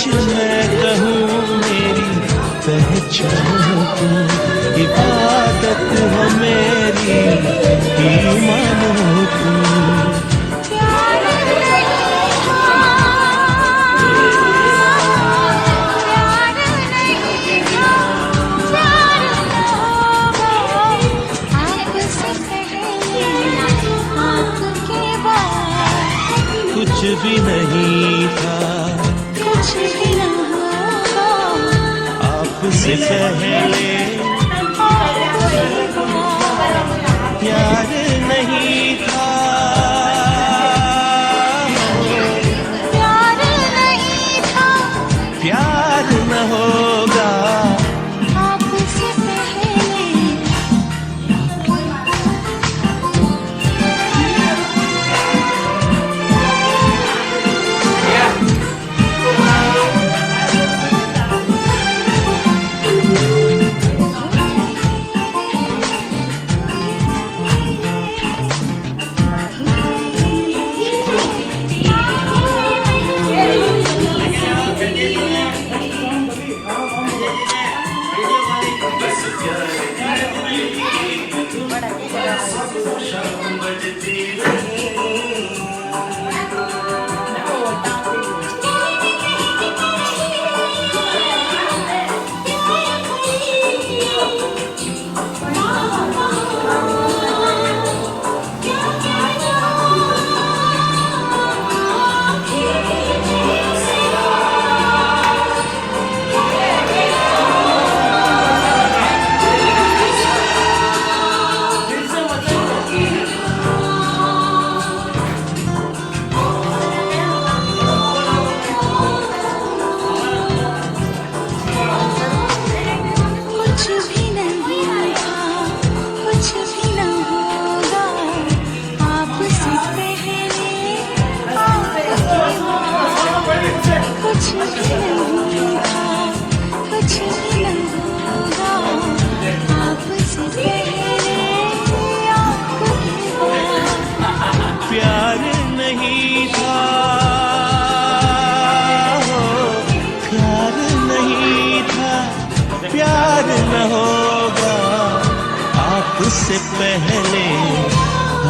कुछ मैं कहूँ मेरी पहचान तू, इबादत है मेरी ईमान तू। कुछ भी नहीं था, कुछ भी न होगा, आपसे पहले प्यार नहीं था, प्यार नहीं था, प्यार न होगा, आपसे पहले कुछ भी नहीं था, कुछ भी न होगा, आपसे पहले कुछ भी नहीं था, कुछ भी न होगा, आपसे पहले आपके बाद प्यार नहीं था, प्यार नहीं था, प्यार न होगा, आपसे पहले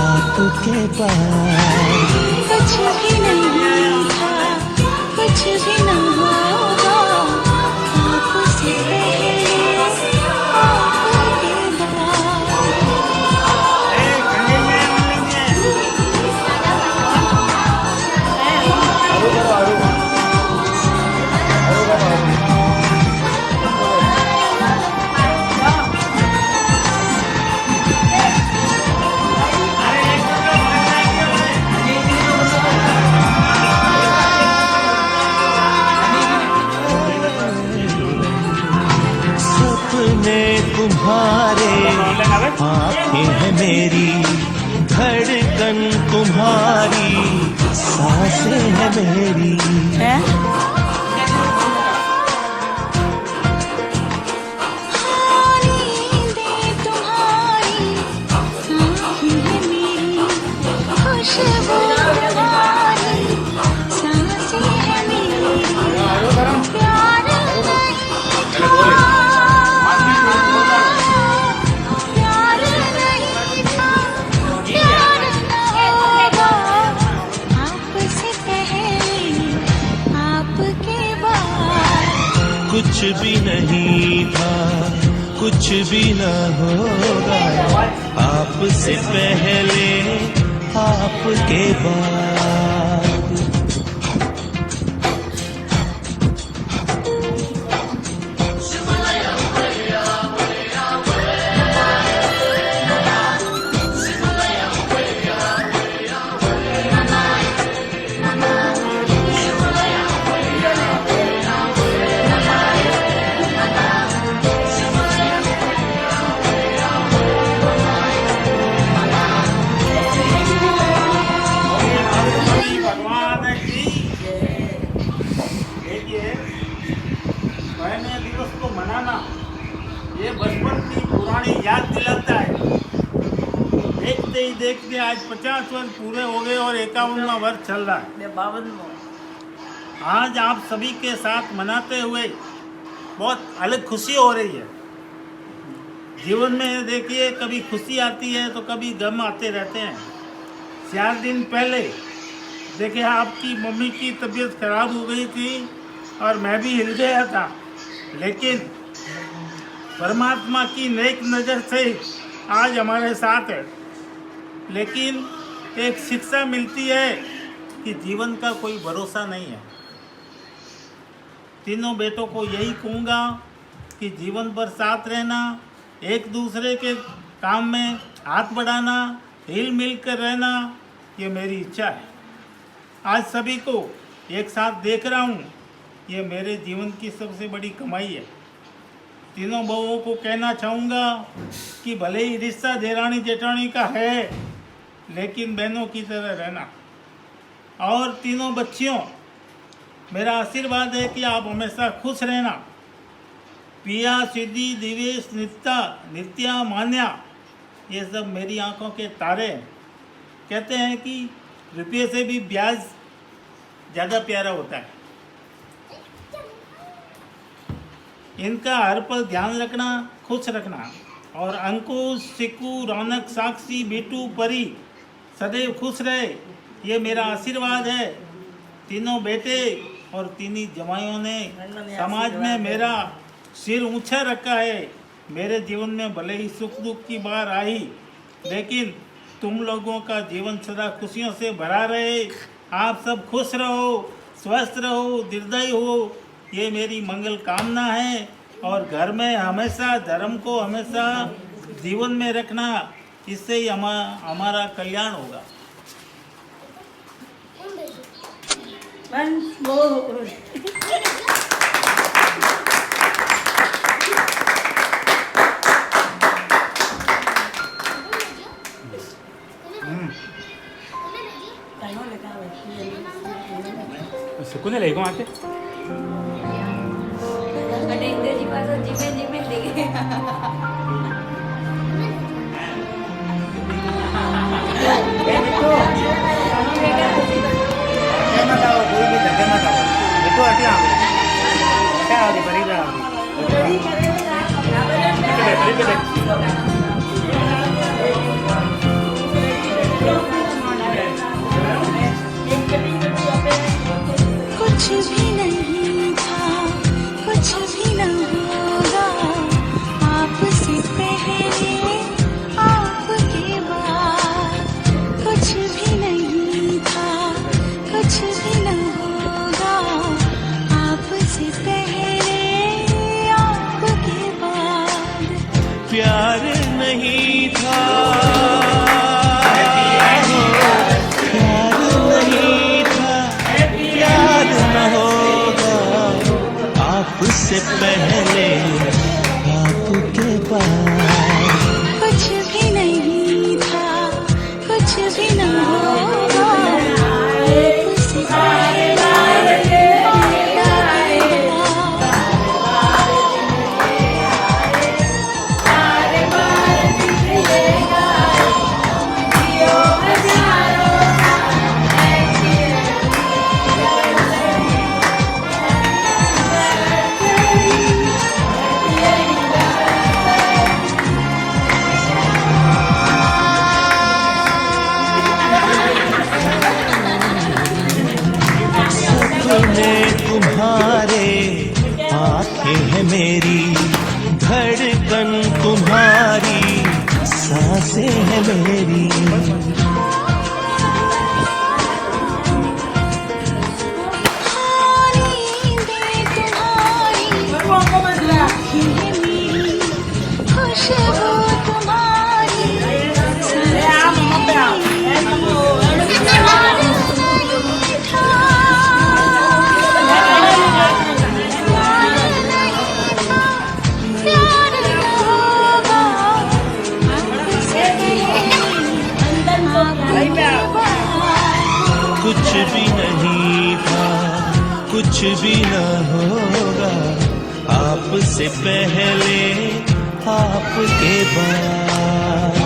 आपके बाद। कुछ भी नहीं था, कुछ भी न होगा, आपसे पहले आपके बाद। सपने तुम्हारे आँखें हैं मेरी, धड़कन तुम्हारी सांसें हैं मेरी। नींदें तुम्हारी, आँखें हैं मेरी, खुशबू तुम्हारी, सांसें हैं मेरी। प्यार नहीं था, प्यार नहीं था, प्यार न होगा, आपसे पहले आपके बाद। कुछ भी नहीं था, कुछ भी न होगा, आपसे पहले आपके बाद। देखते आज 50 वर्ष पूरे हो गए और 51वां वर्ष चल रहा है। 52 आज आप सभी के साथ मनाते हुए बहुत अलग खुशी हो रही है। जीवन में देखिए कभी खुशी आती है तो कभी गम आते रहते हैं। 4 दिन पहले देखिए आपकी मम्मी की तबीयत खराब हो गई थी और मैं भी हिल गया था, लेकिन परमात्मा की नेक नज़र से आज हमारे साथ है। लेकिन एक शिक्षा मिलती है कि जीवन का कोई भरोसा नहीं है। तीनों बेटों को यही कहूँगा कि जीवन भर साथ रहना, एक दूसरे के काम में हाथ बढ़ाना, हिल मिल कर रहना, ये मेरी इच्छा है। आज सभी को एक साथ देख रहा हूँ, ये मेरे जीवन की सबसे बड़ी कमाई है। तीनों बहुओं को कहना चाहूँगा कि भले ही रिश्ता देरानी जेठानी का है, लेकिन बहनों की तरह रहना। और तीनों बच्चियों, मेरा आशीर्वाद है कि आप हमेशा खुश रहना। पिया, सिद्धि, दिवेश, नित्या, मान्या, ये सब मेरी आंखों के तारे हैं। कहते हैं कि रुपये से भी ब्याज ज़्यादा प्यारा होता है। इनका हर पल ध्यान रखना, खुश रखना। और अंकुश, सिकू, रौनक, साक्षी, बिटू, परी सदैव खुश रहे, ये मेरा आशीर्वाद है। तीनों बेटे और तीनों जमाइयों ने समाज में मेरा सिर ऊंचा रखा है। मेरे जीवन में भले ही सुख दुख की बार आई, लेकिन तुम लोगों का जीवन सदा खुशियों से भरा रहे। आप सब खुश रहो, स्वस्थ रहो, दीर्घायु हो, ये मेरी मंगल कामना है। और घर में हमेशा धर्म को हमेशा जीवन में रखना, इससे ही हमारा कल्याण होगा। सुकून लई को आते અને ઇન્દ્રજી પાછો જીમે જીમે લઈ ગયા कोई भी धक्का मत आओ, बेटो हटिया क्या हो रही बड़ी रहा कुछ भी नहीं था, कुछ भी न होगा, आपसे पहले आपके बाद। कुछ भी नहीं था, कुछ भी न होगा, आपसे पहले आपके बाद। प्यार नहीं था, प्यार नहीं था, प्यार न होगा, आपसे पहले आपके बाद। कुछ भी नहीं था, कुछ भी न होगा, आपसे पहले आपके सपने तुम्हारे, आंखें हैं मेरी, धड़कन तुम्हारी, सांसें हैं मेरी। खुशबू तुम्हारी, कुछ भी नहीं था, कुछ भी न होगा, आपसे पहले आपके बाद।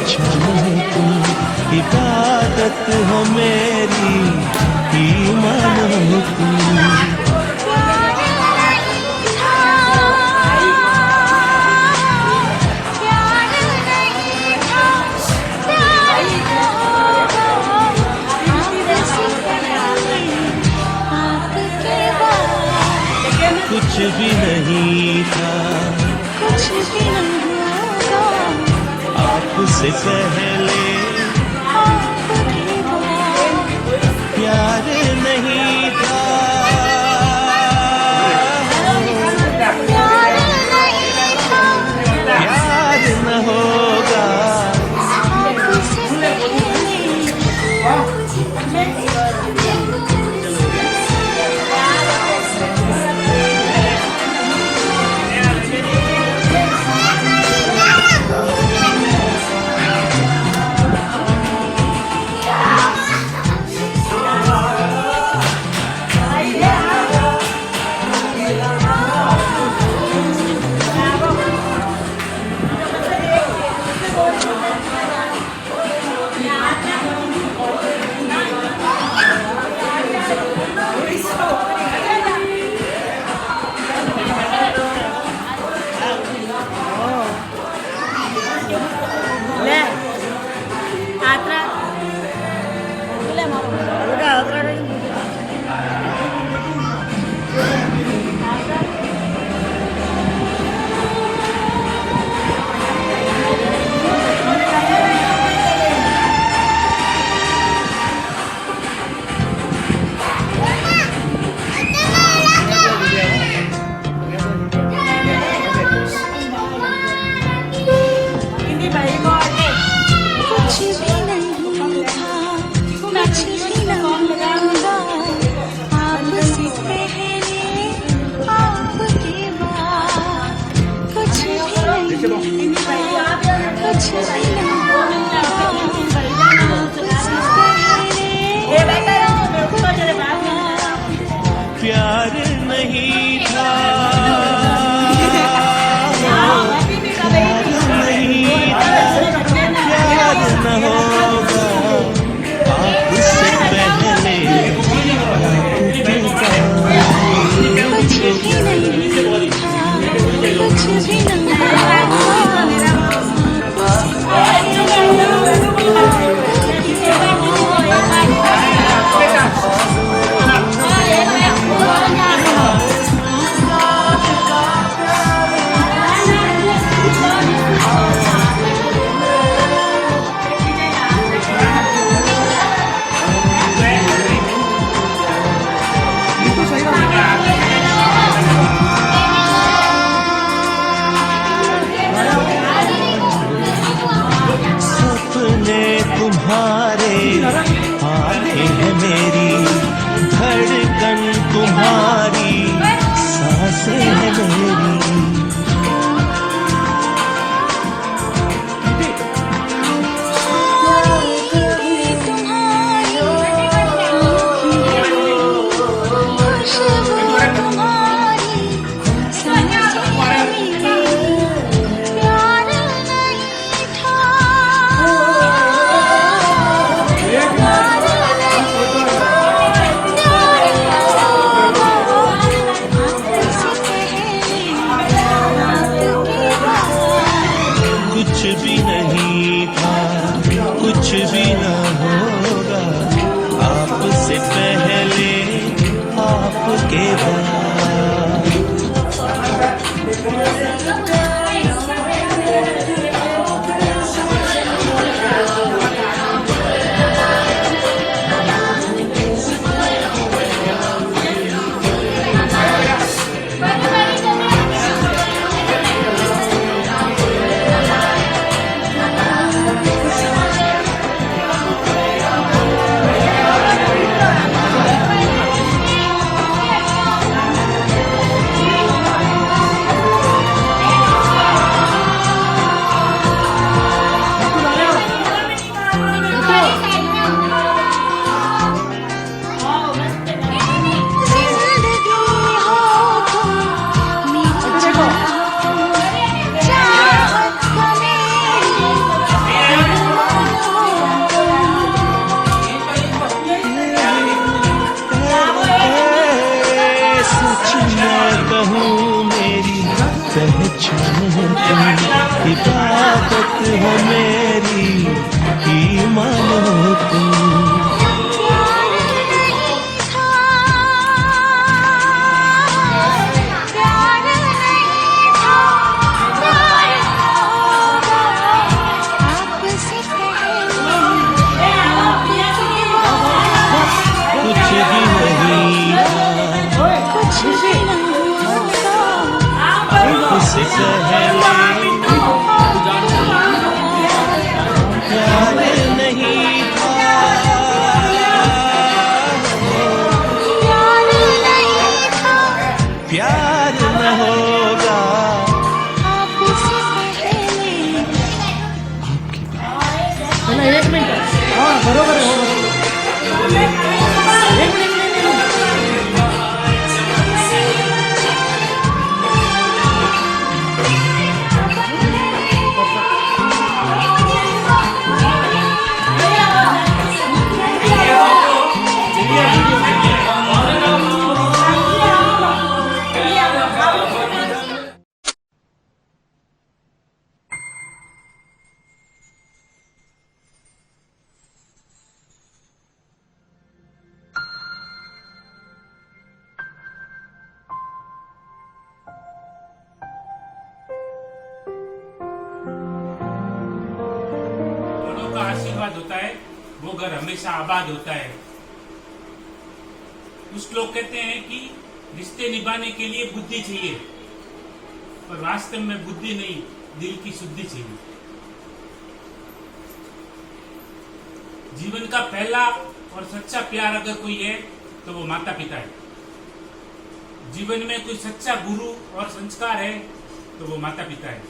चाहे तुम इबादत हो मेरी, ईमान हो तुम। कुछ भी नहीं था, कुछ भी नहीं होगा आपसे पहले आपके बाद। प्यार नहीं था, प्यार नहीं था प्यार न होगा आपसे पहले। कुछ भी नहीं था, कुछ भी नहीं होगा आपसे पहले आपके बाद। कुछ भी नहीं था, कुछ भी नहीं होगा आपसे पहले आपके बाद। प्यार नहीं था, प्यार न होगा आपसे पहले आपके बाद। कुछ भी नहीं था, कुछ भी नहीं होगा आपसे सपने तुम्हारे आंखें हैं मेरी, धड़कन तुम्हारी सांसें हैं मेरी। कुछ भी नहीं था, कुछ भी न होगा आपसे पहले आपके बाद। रहूं मेरी पहचान तुम, इबादत हो मेरी ईमान हो तुम। आपसे पहले प्यार नहीं था, प्यार न होगा एक मिनट, हाँ बरोबर है, एक मिनट। बड़ों का आशीर्वाद होता है, वो घर हमेशा आबाद होता है। कुछ लोग कहते हैं कि रिश्ते निभाने के लिए बुद्धि चाहिए, पर वास्तव में बुद्धि नहीं, दिल की शुद्धि चाहिए। जीवन का पहला और सच्चा प्यार अगर कोई है तो वो माता पिता है। जीवन में कोई सच्चा गुरु और संस्कार है तो वो माता पिता है।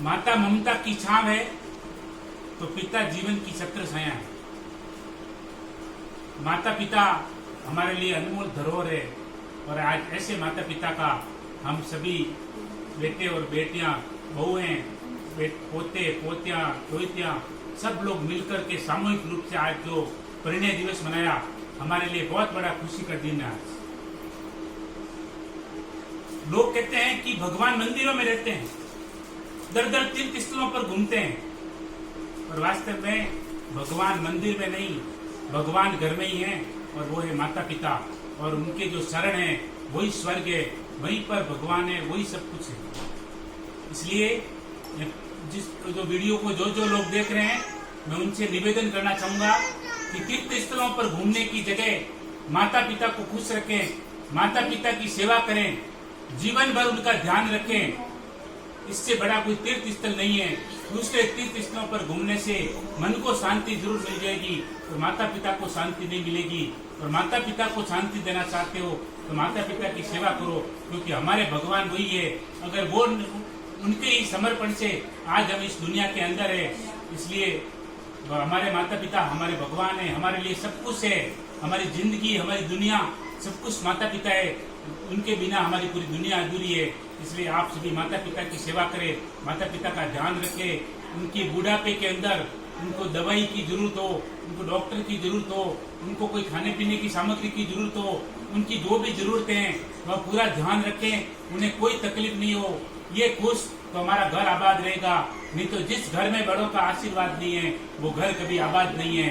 माता ममता की छांव है तो पिता जीवन की छत्र छाया है। माता पिता हमारे लिए अनमोल धरोहर है, और आज ऐसे माता पिता का हम सभी बेटे और बेटियां, बहुएं, पोते पोतियां, दोहितियां सब लोग मिलकर के सामूहिक रूप से आज जो परिणय दिवस मनाया, हमारे लिए बहुत बड़ा खुशी का दिन है। आज लोग कहते हैं कि भगवान मंदिरों में रहते हैं, दर दर तीर्थ स्थलों पर घूमते हैं, और वास्तव में भगवान मंदिर में नहीं, भगवान घर में ही है, और वो है माता पिता, और उनके जो शरण है वही स्वर्ग है, वहीं पर भगवान है, वही सब कुछ है। इसलिए जिस जो वीडियो को जो लोग देख रहे हैं, मैं उनसे निवेदन करना चाहूंगा कि तीर्थ स्थलों पर घूमने की जगह माता पिता को खुश रखें, माता पिता की सेवा करें, जीवन भर उनका ध्यान रखें। इससे बड़ा कोई तीर्थ स्थल नहीं है। दूसरे तीर्थ स्थलों पर घूमने से मन को शांति जरूर मिल जाएगी, और माता पिता को शांति नहीं मिलेगी। और माता पिता को शांति देना चाहते हो तो माता पिता की सेवा करो, क्योंकि हमारे भगवान वही है। अगर वो उनके ही समर्पण से आज हम इस दुनिया के अंदर है, इसलिए हमारे माता पिता हमारे भगवान है, हमारे लिए सब कुछ है। हमारी जिंदगी, हमारी दुनिया, सब कुछ माता पिता है। उनके बिना हमारी पूरी दुनिया अधूरी है। इसलिए आप सभी माता पिता की सेवा करें, माता पिता का ध्यान रखें। उनकी बुढ़ापे के अंदर उनको दवाई की जरूरत हो, उनको डॉक्टर की जरूरत हो, उनको कोई खाने पीने की सामग्री की जरूरत हो, उनकी जो भी जरूरतें हैं वह पूरा ध्यान रखें, उन्हें कोई तकलीफ नहीं हो। ये खुश तो हमारा घर आबाद रहेगा, नहीं तो जिस घर में बड़ों का आशीर्वाद नहीं है वो घर कभी आबाद नहीं है।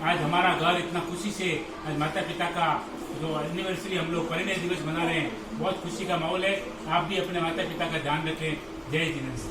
आज हमारा घर इतना खुशी से, आज माता पिता का जो एनिवर्सरी हम लोग परिणय दिवस मना रहे हैं, बहुत खुशी का माहौल है। आप भी अपने माता पिता का ध्यान रखें। जय जिनेन्द्र।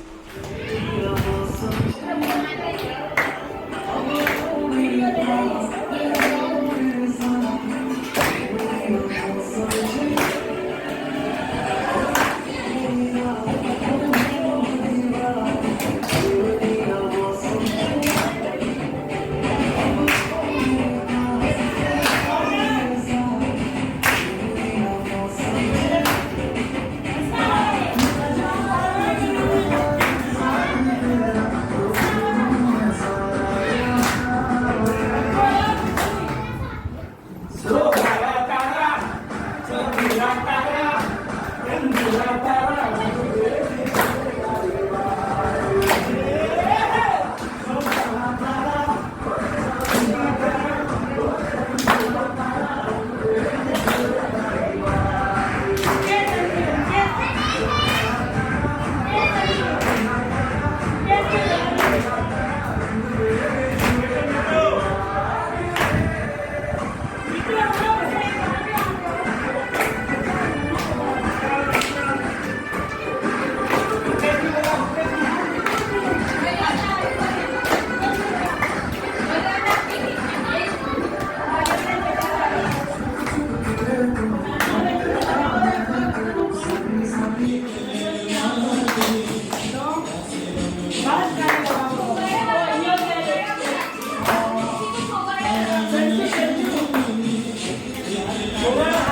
छोड़ो ना।